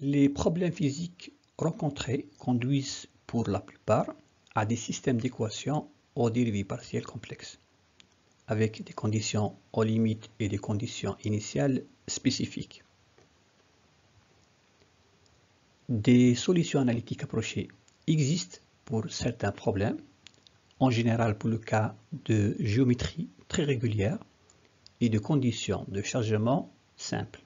Les problèmes physiques rencontrés conduisent pour la plupart à des systèmes d'équations aux dérivées partielles complexes, avec des conditions aux limites et des conditions initiales spécifiques. Des solutions analytiques approchées existent pour certains problèmes, en général pour le cas de géométrie très régulière et de conditions de chargement simples.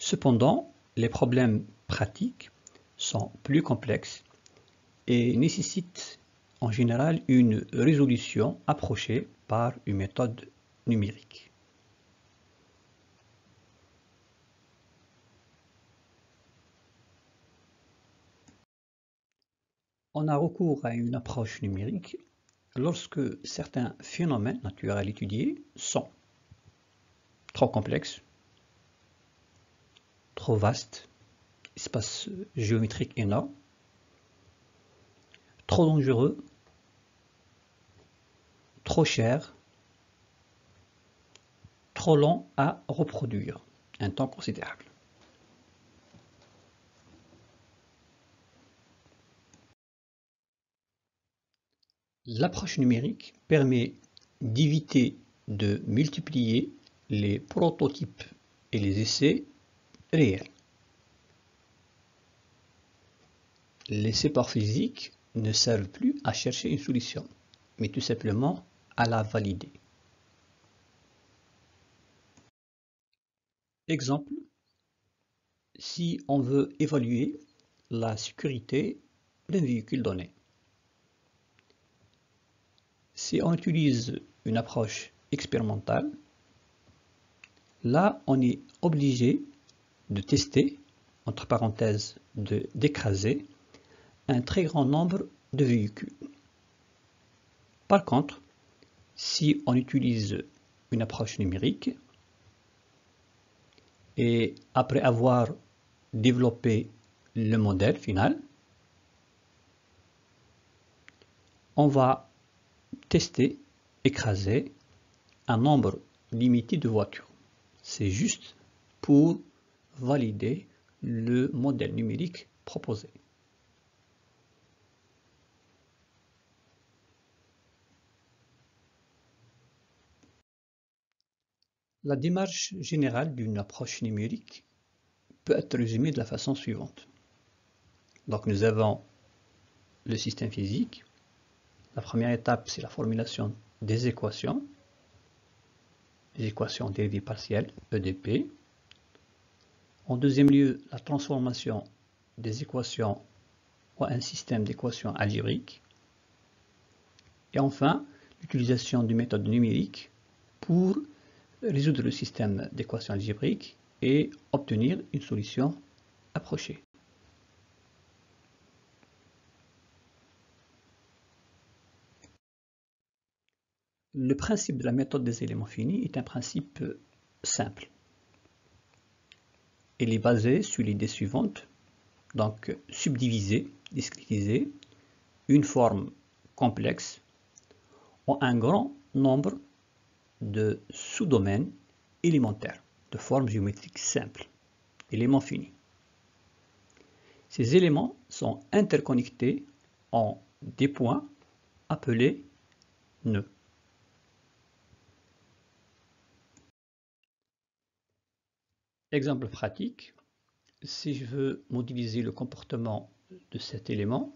Cependant, les problèmes pratiques sont plus complexes et nécessitent en général une résolution approchée par une méthode numérique. On a recours à une approche numérique lorsque certains phénomènes naturels étudiés sont trop complexes, trop vastes, espace géométrique énorme, trop dangereux, trop cher, trop long à reproduire un temps considérable. L'approche numérique permet d'éviter de multiplier les prototypes et les essais réels. Les supports physiques ne servent plus à chercher une solution, mais tout simplement à la valider. Exemple, si on veut évaluer la sécurité d'un véhicule donné. Si on utilise une approche expérimentale, là on est obligé de tester, entre parenthèses, d'écraser un très grand nombre de véhicules. Par contre, si on utilise une approche numérique, et après avoir développé le modèle final, on va tester, écraser un nombre limité de voitures. C'est juste pour valider le modèle numérique proposé. La démarche générale d'une approche numérique peut être résumée de la façon suivante. Donc nous avons le système physique. La première étape, c'est la formulation des équations dérivées partielles, EDP. En deuxième lieu, la transformation des équations en un système d'équations algébriques. Et enfin, l'utilisation d'une méthode numérique pour résoudre le système d'équations algébriques et obtenir une solution approchée. Le principe de la méthode des éléments finis est un principe simple. Il est basé sur l'idée suivante, donc subdiviser, discrétiser une forme complexe en un grand nombre de sous-domaines élémentaires de forme géométrique simple, éléments finis. Ces éléments sont interconnectés en des points appelés nœuds. Exemple pratique, si je veux modéliser le comportement de cet élément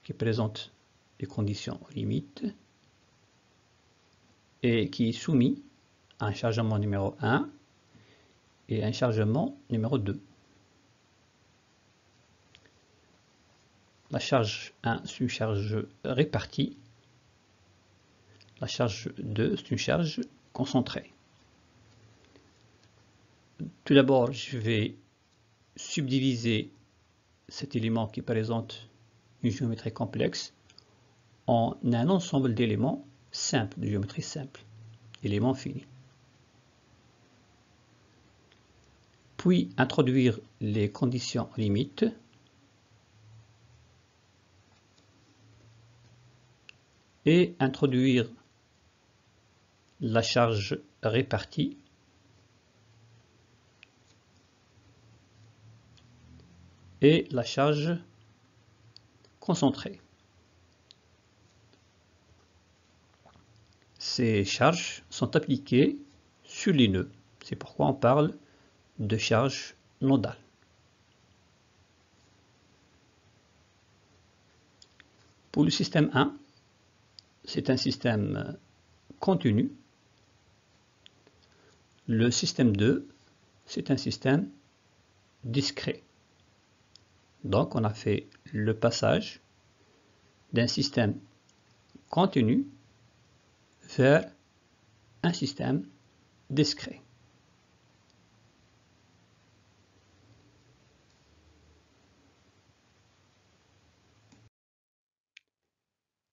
qui présente des conditions limites et qui est soumis à un chargement numéro 1 et un chargement numéro 2. La charge 1, c'est une charge répartie. La charge 2, c'est une charge concentrée. Tout d'abord, je vais subdiviser cet élément qui présente une géométrie complexe en un ensemble d'éléments simples, de géométrie simple, éléments finis. Puis introduire les conditions limites et introduire la charge répartie et la charge concentrée. Ces charges sont appliquées sur les nœuds. C'est pourquoi on parle de charge nodale. Pour le système 1, c'est un système continu. Le système 2, c'est un système discret. Donc on a fait le passage d'un système continu vers un système discret.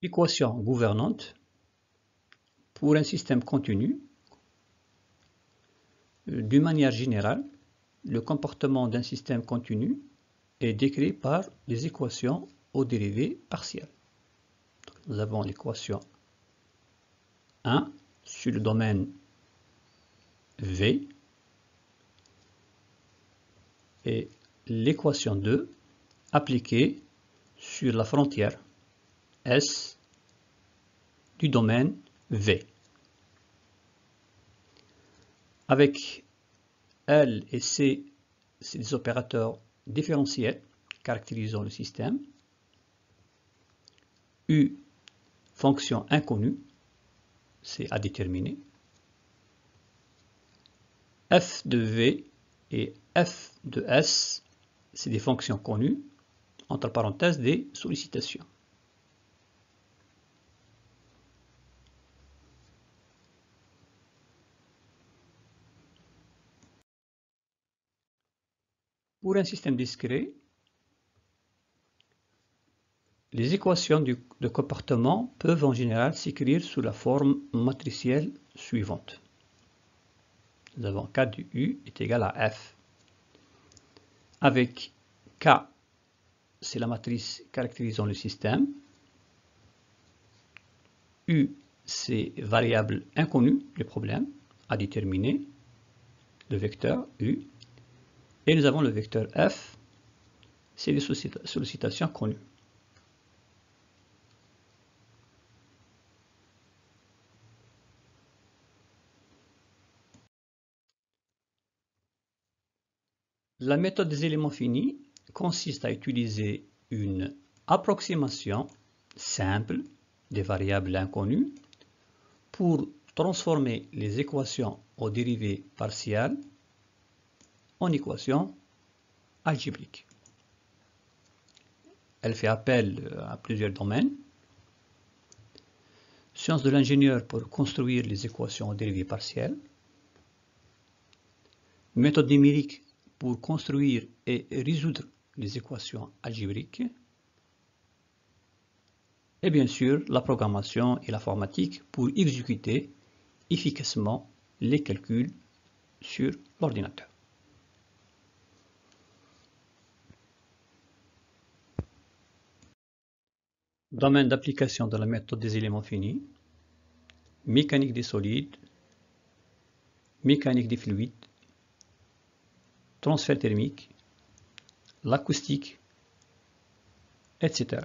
Équation gouvernante pour un système continu. D'une manière générale, le comportement d'un système continu est décrit par les équations aux dérivées partielles. Nous avons l'équation 1 sur le domaine V et l'équation 2 appliquée sur la frontière S du domaine V. Avec L et C, c'est des opérateurs différentiels caractérisant le système. U, fonction inconnue, c'est à déterminer. F de V et F de S, c'est des fonctions connues, entre parenthèses des sollicitations. Pour un système discret, les équations de comportement peuvent en général s'écrire sous la forme matricielle suivante. Nous avons K de U est égal à F, avec K, c'est la matrice caractérisant le système, U, c'est variable inconnue, le problème, à déterminer, le vecteur U, et nous avons le vecteur F, c'est les sollicitations connues. La méthode des éléments finis consiste à utiliser une approximation simple des variables inconnues pour transformer les équations aux dérivées partielles en équations algébriques. Elle fait appel à plusieurs domaines. Sciences de l'ingénieur pour construire les équations aux dérivées partielles. Méthode numérique pour construire et résoudre les équations algébriques. Et bien sûr, la programmation et l'informatique pour exécuter efficacement les calculs sur l'ordinateur. Domaine d'application de la méthode des éléments finis, mécanique des solides, mécanique des fluides, transfert thermique, l'acoustique, etc.